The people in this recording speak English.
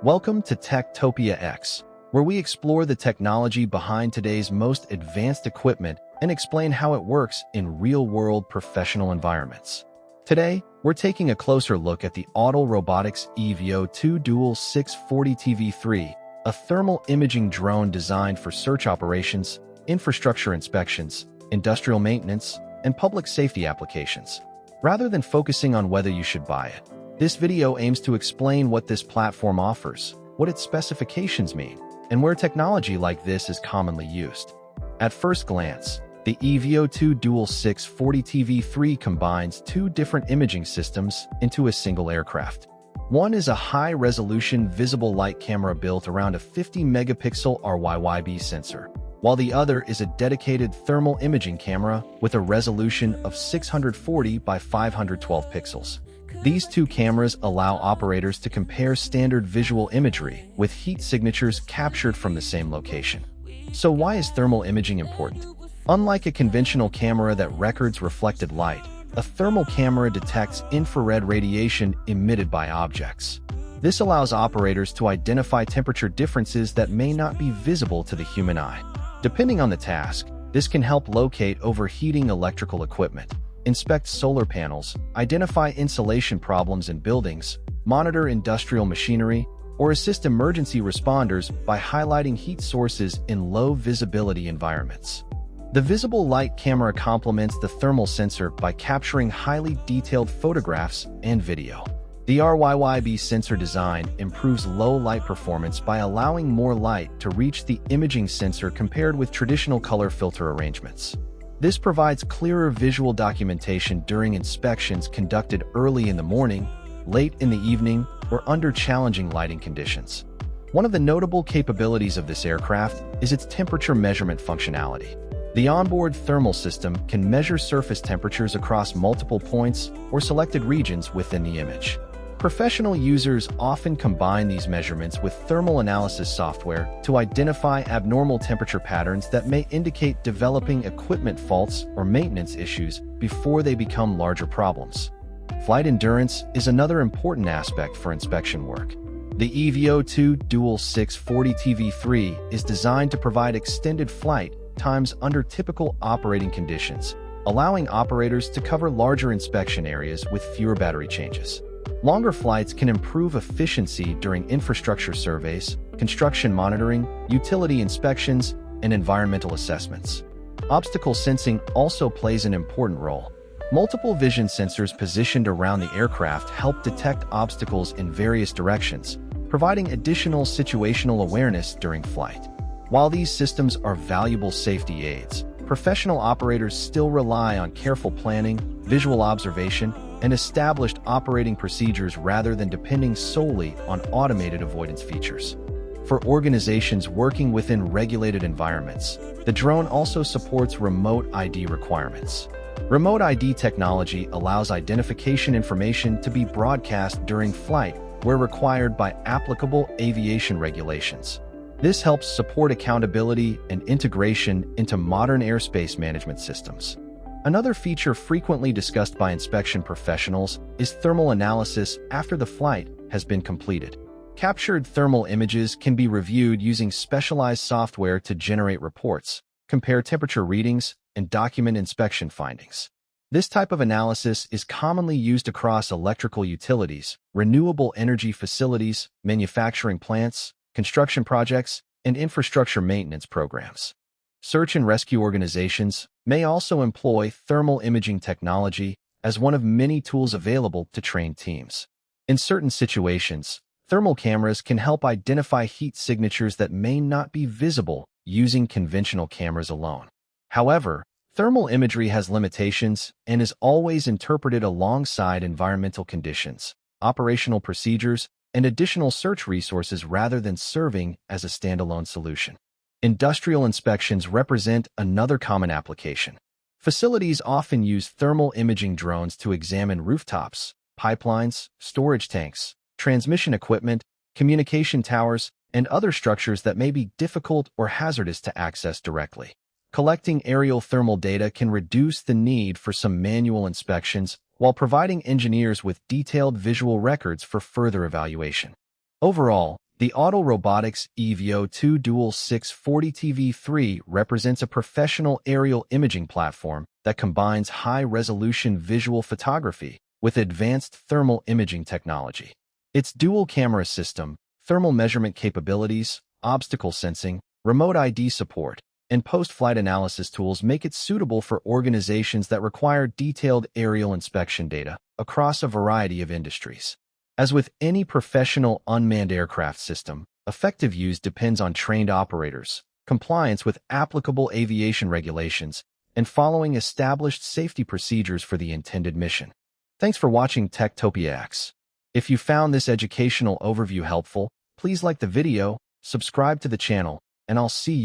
Welcome to Techtopia X, where we explore the technology behind today's most advanced equipment and explain how it works in real-world professional environments. Today, we're taking a closer look at the Autel Robotics EVO 2 Dual 640 TV3, a thermal imaging drone designed for search operations, infrastructure inspections, industrial maintenance, and public safety applications. Rather than focusing on whether you should buy it, this video aims to explain what this platform offers, what its specifications mean, and where technology like this is commonly used. At first glance, the EVO 2 Dual 640 TV3 combines two different imaging systems into a single aircraft. One is a high-resolution visible light camera built around a 50-megapixel RYYB sensor, while the other is a dedicated thermal imaging camera with a resolution of 640 by 512 pixels. These two cameras allow operators to compare standard visual imagery with heat signatures captured from the same location. So why is thermal imaging important? Unlike a conventional camera that records reflected light, a thermal camera detects infrared radiation emitted by objects. This allows operators to identify temperature differences that may not be visible to the human eye. Depending on the task, this can help locate overheating electrical equipment, inspect solar panels, identify insulation problems in buildings, monitor industrial machinery, or assist emergency responders by highlighting heat sources in low-visibility environments. The visible light camera complements the thermal sensor by capturing highly detailed photographs and video. The RYYB sensor design improves low-light performance by allowing more light to reach the imaging sensor compared with traditional color filter arrangements. This provides clearer visual documentation during inspections conducted early in the morning, late in the evening, or under challenging lighting conditions. One of the notable capabilities of this aircraft is its temperature measurement functionality. The onboard thermal system can measure surface temperatures across multiple points or selected regions within the image. Professional users often combine these measurements with thermal analysis software to identify abnormal temperature patterns that may indicate developing equipment faults or maintenance issues before they become larger problems. Flight endurance is another important aspect for inspection work. The EVO 2 Dual 640 TV3 is designed to provide extended flight times under typical operating conditions, allowing operators to cover larger inspection areas with fewer battery changes. Longer flights can improve efficiency during infrastructure surveys, construction monitoring, utility inspections, and environmental assessments. Obstacle sensing also plays an important role. Multiple vision sensors positioned around the aircraft help detect obstacles in various directions, providing additional situational awareness during flight. While these systems are valuable safety aids, professional operators still rely on careful planning, visual observation, and established operating procedures rather than depending solely on automated avoidance features. For organizations working within regulated environments, the drone also supports remote ID requirements. Remote ID technology allows identification information to be broadcast during flight where required by applicable aviation regulations. This helps support accountability and integration into modern airspace management systems. Another feature frequently discussed by inspection professionals is thermal analysis after the flight has been completed. Captured thermal images can be reviewed using specialized software to generate reports, compare temperature readings, and document inspection findings. This type of analysis is commonly used across electrical utilities, renewable energy facilities, manufacturing plants, construction projects, and infrastructure maintenance programs. Search and rescue organizations may also employ thermal imaging technology as one of many tools available to train teams. In certain situations, thermal cameras can help identify heat signatures that may not be visible using conventional cameras alone. However, thermal imagery has limitations and is always interpreted alongside environmental conditions, operational procedures, and additional search resources rather than serving as a standalone solution. Industrial inspections represent another common application. Facilities often use thermal imaging drones to examine rooftops, pipelines, storage tanks, transmission equipment, communication towers, and other structures that may be difficult or hazardous to access directly. Collecting aerial thermal data can reduce the need for some manual inspections while providing engineers with detailed visual records for further evaluation. Overall, The Autel Robotics EVO 2 Dual 640 TV3 represents a professional aerial imaging platform that combines high-resolution visual photography with advanced thermal imaging technology. Its dual camera system, thermal measurement capabilities, obstacle sensing, remote ID support, and post-flight analysis tools make it suitable for organizations that require detailed aerial inspection data across a variety of industries. As with any professional unmanned aircraft system, effective use depends on trained operators, compliance with applicable aviation regulations, and following established safety procedures for the intended mission. Thanks for watching Techtopia X. If you found this educational overview helpful, please like the video, subscribe to the channel, and I'll see you